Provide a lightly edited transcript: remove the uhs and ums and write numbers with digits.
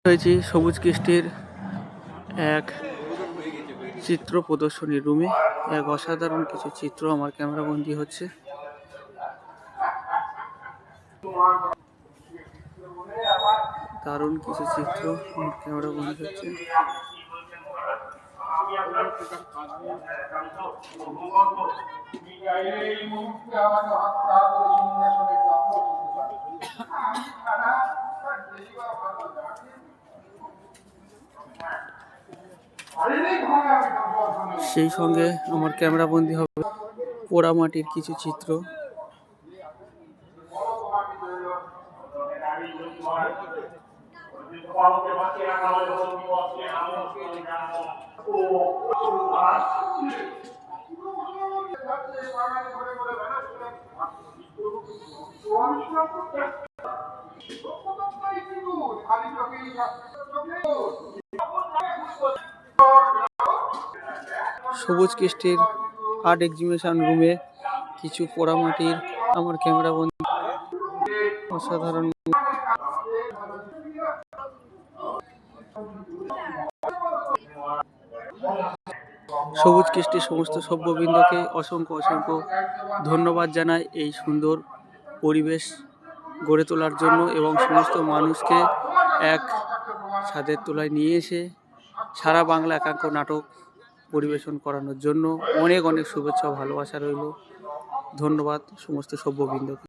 হয়েছি সবুজ কৃষ্টির এক চিত্র প্রদর্শনী রুমে। এক অসাধারণ কিছু চিত্র আমার ক্যামেরাবন্দি হচ্ছে। দারুণ কিছু চিত্র আমার ক্যামেরাবন্দি হচ্ছে। সেই সঙ্গে আমার ক্যামেরাবন্দি হবে পোড়ামাটির কিছু চিত্র। সবুজ কৃষ্টির আর্ট এক্সিবিশন রুমে কিছু পোড়ামাটির আমার ক্যামেরাবন্দি। অসাধারণ। সবুজ কৃষ্টির সমস্ত সভ্যবৃন্দকে অসংখ্য অসংখ্য ধন্যবাদ জানাই এই সুন্দর পরিবেশ গড়ে তোলার জন্য এবং সমস্ত মানুষকে এক ছাদের তলায় নিয়ে এসে সারা বাংলা একাঙ্ক নাটক পরিবেশন করানোর জন্য অনেক অনেক শুভেচ্ছা ও ভালোবাসা রইল। ধন্যবাদ সমস্ত সভ্যবৃন্দকে।